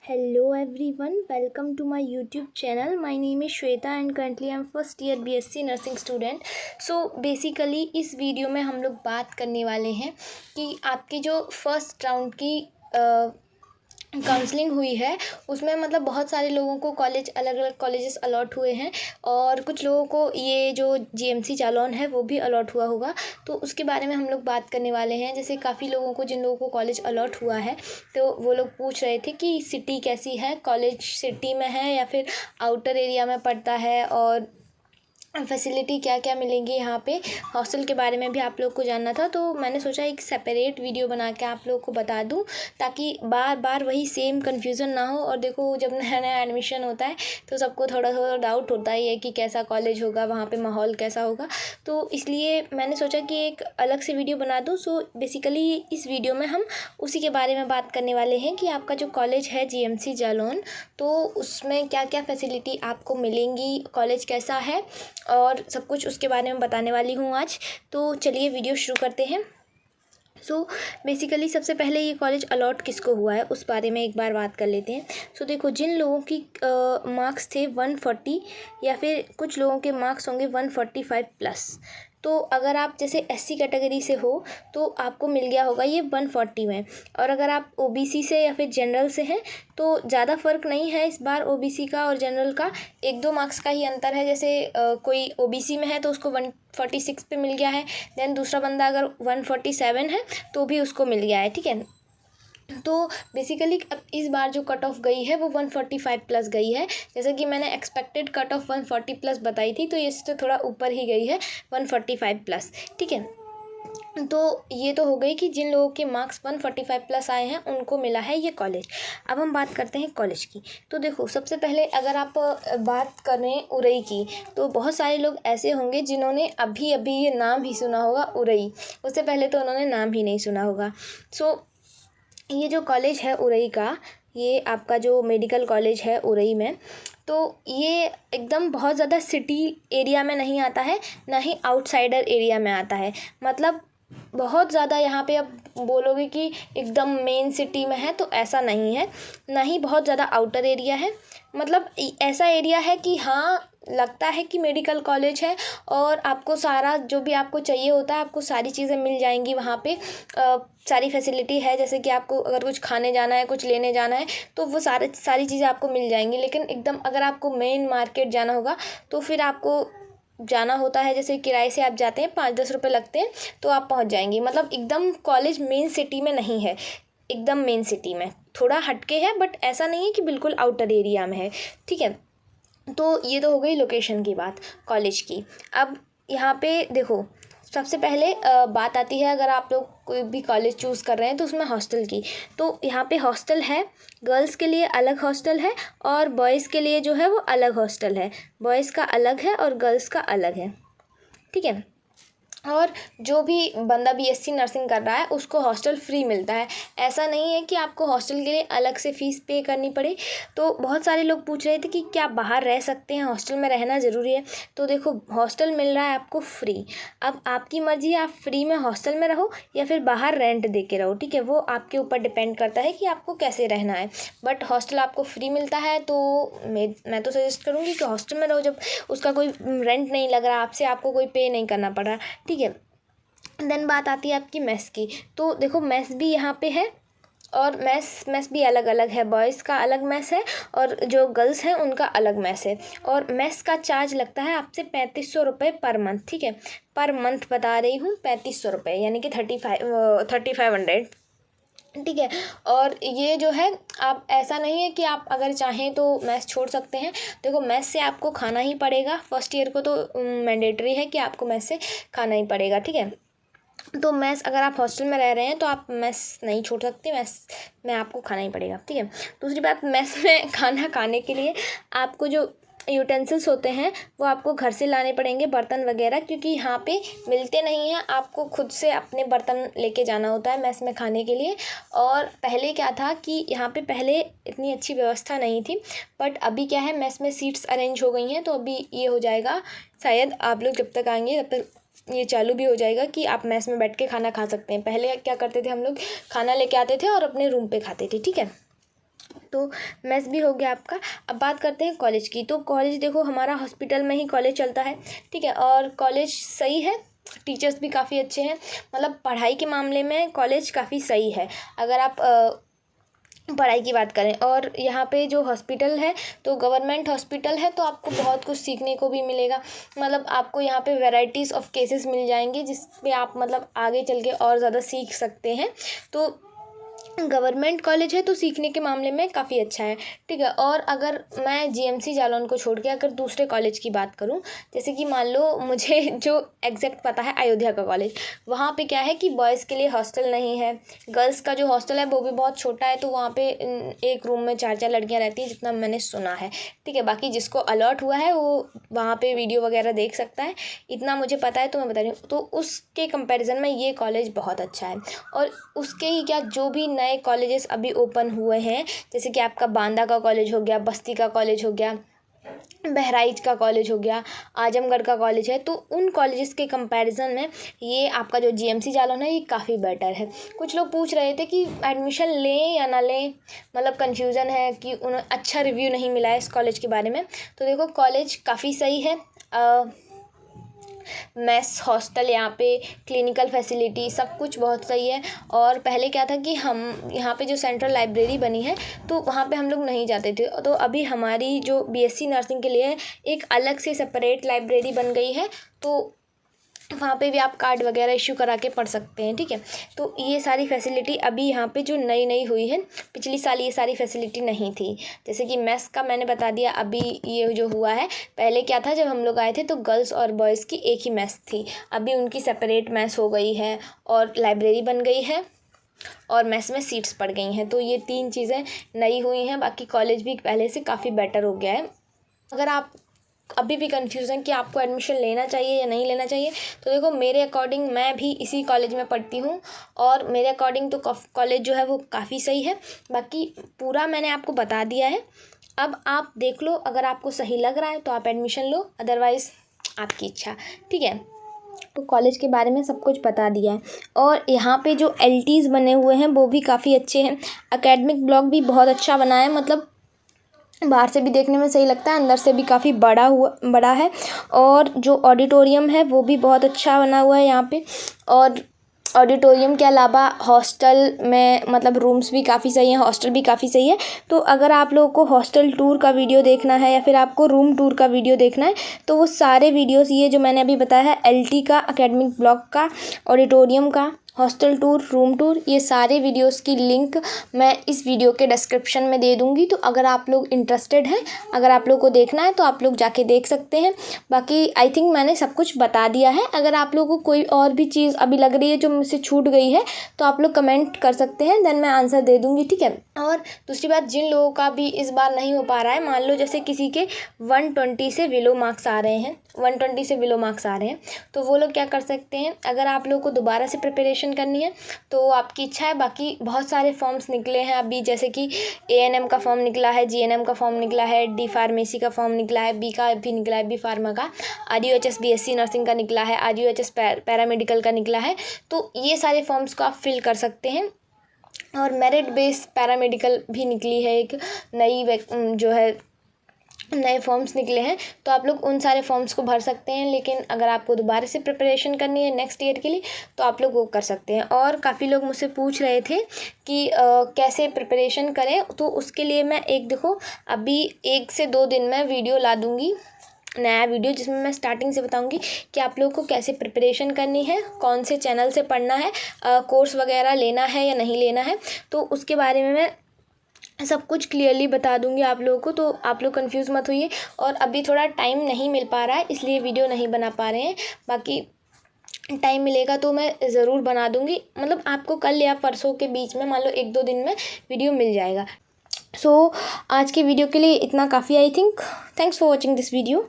Hello everyone, welcome to my YouTube channel. My name is Shweta and currently I'm first year BSc nursing student. So basically इस video में हम लोग बात करने वाले हैं कि आपकी जो फर्स्ट राउंड की काउंसलिंग हुई है उसमें मतलब बहुत सारे लोगों को कॉलेज अलग अलग कॉलेजेस अलॉट हुए हैं और कुछ लोगों को ये जो जीएमसी जालौन है वो भी अलॉट हुआ होगा। तो उसके बारे में हम लोग बात करने वाले हैं। जैसे काफ़ी लोगों को जिन लोगों को कॉलेज अलॉट हुआ है तो वो लोग पूछ रहे थे कि सिटी कैसी है, कॉलेज सिटी में है या फिर आउटर एरिया में पड़ता है और फैसिलिटी क्या क्या मिलेंगी यहाँ पे। हॉस्टल के बारे में भी आप लोग को जानना था तो मैंने सोचा एक सेपरेट वीडियो बना के आप लोग को बता दूँ ताकि बार बार वही सेम कन्फ्यूज़न ना हो। और देखो जब नया नया एडमिशन होता है तो सबको थोड़ा थोड़ा डाउट होता ही है कि कैसा कॉलेज होगा, वहाँ पे माहौल कैसा होगा। तो इसलिए मैंने सोचा कि एक अलग से वीडियो बना दूँ। सो बेसिकली इस वीडियो में हम उसी के बारे में बात करने वाले हैं कि आपका जो कॉलेज है जीएमसी जालौन तो उसमें क्या क्या फैसिलिटी आपको मिलेंगी, कॉलेज कैसा है और सब कुछ उसके बारे में बताने वाली हूँ आज। तो चलिए वीडियो शुरू करते हैं। सो बेसिकली सबसे पहले ये कॉलेज अलॉट किसको हुआ है उस बारे में एक बार बात कर लेते हैं। सो देखो जिन लोगों की मार्क्स थे 140 या फिर कुछ लोगों के मार्क्स होंगे 145 प्लस, तो अगर आप जैसे एससी कैटेगरी से हो तो आपको मिल गया होगा ये 140 में। और अगर आप ओबीसी से या फिर जनरल से हैं तो ज़्यादा फ़र्क नहीं है इस बार ओबीसी का और जनरल का, 1-2 मार्क्स का ही अंतर है। जैसे कोई ओबीसी में है तो उसको 146 पे मिल गया है, देन दूसरा बंदा अगर 147 है तो भी उसको मिल गया है, ठीक है। तो बेसिकली अब इस बार जो कट ऑफ गई है वो 145 प्लस गई है। जैसे कि मैंने एक्सपेक्टेड कट ऑफ 140 प्लस बताई थी तो इससे थोड़ा ऊपर ही गई है 145 प्लस, ठीक है। तो ये तो हो गई कि जिन लोगों के मार्क्स 145 प्लस आए हैं उनको मिला है ये कॉलेज। अब हम बात करते हैं कॉलेज की। तो देखो सबसे पहले अगर आप बात करें उरई की तो बहुत सारे लोग ऐसे होंगे जिन्होंने अभी अभी ये नाम ही सुना होगा उरई, उससे पहले तो उन्होंने नाम ही नहीं सुना होगा। सो ये जो कॉलेज है उरई का, ये आपका जो मेडिकल कॉलेज है उरई में, तो ये एकदम बहुत ज़्यादा सिटी एरिया में नहीं आता है, ना ही आउटसाइडर एरिया में आता है। मतलब बहुत ज़्यादा यहाँ पे अब बोलोगे कि एकदम मेन सिटी में है तो ऐसा नहीं है, ना ही बहुत ज़्यादा आउटर एरिया है। मतलब ऐसा एरिया है कि हाँ लगता है कि मेडिकल कॉलेज है और आपको सारा जो भी आपको चाहिए होता है आपको सारी चीज़ें मिल जाएंगी वहाँ पे। सारी फैसिलिटी है, जैसे कि आपको अगर कुछ खाने जाना है, कुछ लेने जाना है तो वो सारी चीज़ें आपको मिल जाएंगी। लेकिन एकदम अगर आपको मेन मार्केट जाना होगा तो फिर आपको जाना होता है, जैसे किराए से आप जाते हैं 5-10 रुपये लगते हैं तो आप पहुंच जाएंगे। मतलब एकदम कॉलेज मेन सिटी में नहीं है, एकदम मेन सिटी में थोड़ा हटके है, बट ऐसा नहीं है कि बिल्कुल आउटर एरिया में है, ठीक है। तो ये तो हो गई लोकेशन की बात कॉलेज की। अब यहाँ पे देखो सबसे पहले बात आती है अगर आप लोग कोई भी कॉलेज चूज़ कर रहे हैं तो उसमें हॉस्टल की। तो यहाँ पे हॉस्टल है, गर्ल्स के लिए अलग हॉस्टल है और बॉयज़ के लिए जो है वो अलग हॉस्टल है। बॉयज़ का अलग है और गर्ल्स का अलग है, ठीक है। और जो भी बंदा बीएससी नर्सिंग कर रहा है उसको हॉस्टल फ्री मिलता है। ऐसा नहीं है कि आपको हॉस्टल के लिए अलग से फ़ीस पे करनी पड़े। तो बहुत सारे लोग पूछ रहे थे कि क्या बाहर रह सकते हैं, हॉस्टल में रहना ज़रूरी है। तो देखो हॉस्टल मिल रहा है आपको फ्री। अब आपकी मर्ज़ी है आप फ्री में हॉस्टल में रहो या फिर बाहर रेंट दे के रहो, ठीक है। वो आपके ऊपर डिपेंड करता है कि आपको कैसे रहना है, बट हॉस्टल आपको फ्री मिलता है। तो मैं तो सजेस्ट करूँगी कि हॉस्टल में रहो, जब उसका कोई रेंट नहीं लग रहा आपसे, आपको कोई पे नहीं करना पड़ रहा, ठीक है। देन बात आती है आपकी मेस की। तो देखो मेस भी यहाँ पे है और मेस भी अलग अलग है। बॉयज़ का अलग मेस है और जो गर्ल्स हैं उनका अलग मेस है। और मेस का चार्ज लगता है आपसे 3500 रुपये पर मंथ, ठीक है। पर मंथ बता रही हूँ 3500 रुपये, यानी कि 3500, ठीक है। और ये जो है आप ऐसा नहीं है कि आप अगर चाहें तो मेस छोड़ सकते हैं। देखो मेस से आपको खाना ही पड़ेगा, फर्स्ट ईयर को तो मैंडेटरी है कि आपको मेस से खाना ही पड़ेगा, ठीक है। तो मेस अगर आप हॉस्टल में रह रहे हैं तो आप मेस नहीं छोड़ सकते, मेस में आपको खाना ही पड़ेगा, ठीक है। दूसरी बात, मेस में खाना खाने के लिए आपको जो यूटेंसिल्स होते हैं वो आपको घर से लाने पड़ेंगे, बर्तन वगैरह, क्योंकि यहाँ पे मिलते नहीं हैं। आपको खुद से अपने बर्तन लेके जाना होता है मेस में खाने के लिए। और पहले क्या था कि यहाँ पे पहले इतनी अच्छी व्यवस्था नहीं थी, बट अभी क्या है मेस में सीट्स अरेंज हो गई हैं। तो अभी ये हो जाएगा, शायद आप लोग जब तक आएंगे तब तक ये चालू भी हो जाएगा कि आप मेस में बैठ के खाना खा सकते हैं। पहले क्या करते थे हम लोग, खाना लेके आते थे और अपने रूम पे खाते थे, ठीक है। तो मेस भी हो गया आपका। अब बात करते हैं कॉलेज की। तो कॉलेज देखो, हमारा हॉस्पिटल में ही कॉलेज चलता है, ठीक है, और कॉलेज सही है, टीचर्स भी काफ़ी अच्छे हैं, मतलब पढ़ाई के मामले में कॉलेज काफ़ी सही है अगर आप पढ़ाई की बात करें। और यहाँ पे जो हॉस्पिटल है तो गवर्नमेंट हॉस्पिटल है, तो आपको बहुत कुछ सीखने को भी मिलेगा, मतलब आपको यहाँ पे वैराइटीज़ ऑफ केसेस मिल जाएंगे जिस पे आप मतलब आगे चल के और ज़्यादा सीख सकते हैं। तो गवर्नमेंट कॉलेज है तो सीखने के मामले में काफ़ी अच्छा है, ठीक है। और अगर मैं जीएमसी जालौन को छोड़ के अगर दूसरे कॉलेज की बात करूं, जैसे कि मान लो मुझे जो एग्जैक्ट पता है अयोध्या का कॉलेज, वहाँ पे क्या है कि बॉयज़ के लिए हॉस्टल नहीं है, गर्ल्स का जो हॉस्टल है वो भी बहुत छोटा है, तो वहाँ पे एक रूम में 4 लड़कियाँ रहती हैं जितना मैंने सुना है, ठीक है। बाकी जिसको अलॉट हुआ है वो वहाँ पर वीडियो वगैरह देख सकता है, इतना मुझे पता है तो मैं बता रही हूँ। तो उसके कंपेरिज़न में ये कॉलेज बहुत अच्छा है। और उसके ही क्या, जो भी नए कॉलेजेस अभी ओपन हुए हैं, जैसे कि आपका बांदा का कॉलेज हो गया, बस्ती का कॉलेज हो गया, बहराइच का कॉलेज हो गया, आजमगढ़ का कॉलेज है, तो उन कॉलेजेस के कंपैरिजन में ये आपका जो जीएमसी जालौन है ये काफ़ी बेटर है। कुछ लोग पूछ रहे थे कि एडमिशन लें या ना लें, मतलब कन्फ्यूज़न है कि उन्हें अच्छा रिव्यू नहीं मिला है इस कॉलेज के बारे में। तो देखो, कॉलेज काफ़ी सही है, मेस, हॉस्टल, यहाँ पे क्लिनिकल फैसिलिटी सब कुछ बहुत सही है। और पहले क्या था कि हम यहाँ पे जो सेंट्रल लाइब्रेरी बनी है तो वहाँ पे हम लोग नहीं जाते थे, तो अभी हमारी जो बीएससी नर्सिंग के लिए एक अलग से सेपरेट लाइब्रेरी बन गई है, तो वहाँ पे भी आप कार्ड वगैरह इशू करा के पढ़ सकते हैं, ठीक है। तो ये सारी फैसिलिटी अभी यहाँ पे जो नई नई हुई है, पिछली साल ये सारी फैसिलिटी नहीं थी। जैसे कि मेस का मैंने बता दिया, अभी ये जो हुआ है, पहले क्या था जब हम लोग आए थे तो गर्ल्स और बॉयज़ की एक ही मेस थी, अभी उनकी सेपरेट मेस हो गई है और लाइब्रेरी बन गई है और मेस में सीट्स पड़ गई हैं। तो ये 3 चीज़ें नई हुई हैं, बाकी कॉलेज भी पहले से काफ़ी बेटर हो गया है। अगर आप अभी भी कन्फ्यूज़न कि आपको एडमिशन लेना चाहिए या नहीं लेना चाहिए, तो देखो मेरे अकॉर्डिंग मैं भी इसी कॉलेज में पढ़ती हूँ और मेरे अकॉर्डिंग तो कॉलेज जो है वो काफ़ी सही है। बाकी पूरा मैंने आपको बता दिया है, अब आप देख लो, अगर आपको सही लग रहा है तो आप एडमिशन लो, अदरवाइज़ आपकी इच्छा, ठीक है। तो कॉलेज के बारे में सब कुछ बता दिया है। और यहाँ पे जो एलटीज़ बने हुए हैं वो भी काफ़ी अच्छे हैं, एकेडमिक ब्लॉक भी बहुत अच्छा बना है, मतलब बाहर से भी देखने में सही लगता है, अंदर से भी काफ़ी बड़ा है। और जो ऑडिटोरियम है वो भी बहुत अच्छा बना हुआ है यहाँ पे। और ऑडिटोरियम के अलावा हॉस्टल में मतलब रूम्स भी काफ़ी सही हैं, हॉस्टल भी काफ़ी सही है। तो अगर आप लोगों को हॉस्टल टूर का वीडियो देखना है या फिर आपको रूम टूर का वीडियो देखना है, तो वो सारे वीडियोस ये जो मैंने अभी बताया है, एलटी का, एकेडमिक ब्लॉक का, ऑडिटोरियम का, हॉस्टल टूर, रूम टूर, ये सारे वीडियोस की लिंक मैं इस वीडियो के डिस्क्रिप्शन में दे दूँगी। तो अगर आप लोग इंटरेस्टेड हैं, अगर आप लोग को देखना है तो आप लोग जाके देख सकते हैं। बाकी आई थिंक मैंने सब कुछ बता दिया है। अगर आप लोगों को कोई और भी चीज़ अभी लग रही है जो मुझसे छूट गई है तो आप लोग कमेंट कर सकते हैं, देन मैं आंसर दे दूँगी, ठीक है। और दूसरी बात, जिन लोगों का भी इस बार नहीं हो पा रहा है, मान लो जैसे किसी के 120 से बिलो मार्क्स आ रहे हैं, 120 से बिलो मार्क्स आ रहे हैं, तो वो लोग क्या कर सकते हैं, अगर आप लोगों को दोबारा से प्रिपरेशन करनी है तो आपकी इच्छा है। बाकी बहुत सारे फॉर्म्स निकले हैं अभी, जैसे कि एएनएम का फॉर्म निकला है, जीएनएम का फॉर्म निकला है, डी फार्मेसी का फॉर्म निकला है, बी का भी निकला है, बी फार्मा का, आरयूएचएस बीएससी नर्सिंग का निकला है, आरयूएचएस पैरामेडिकल का निकला है। तो ये सारे फॉर्म्स को आप फिल कर सकते हैं। और मेरिट बेस पैरामेडिकल भी निकली है, एक नई जो है नए फॉर्म्स निकले हैं, तो आप लोग उन सारे फॉर्म्स को भर सकते हैं। लेकिन अगर आपको दोबारा से प्रिपरेशन करनी है नेक्स्ट ईयर के लिए तो आप लोग वो कर सकते हैं। और काफ़ी लोग मुझसे पूछ रहे थे कि कैसे प्रिपरेशन करें, तो उसके लिए मैं देखो अभी 1 से 2 दिन में वीडियो ला दूँगी, नया वीडियो, जिसमें मैं स्टार्टिंग से बताऊंगी कि आप लोगों को कैसे प्रिपरेशन करनी है, कौन से चैनल से पढ़ना है, कोर्स वगैरह लेना है या नहीं लेना है, तो उसके बारे में मैं सब कुछ क्लियरली बता दूंगी आप लोगों को। तो आप लोग कंफ्यूज मत होइए। और अभी थोड़ा टाइम नहीं मिल पा रहा है इसलिए वीडियो नहीं बना पा रहे हैं, बाकी टाइम मिलेगा तो मैं ज़रूर बना दूंगी, मतलब आपको कल या परसों के बीच में, मान लो 1-2 दिन में वीडियो मिल जाएगा। सो आज के वीडियो के लिए इतना काफ़ी, I think. Thanks for watching this video.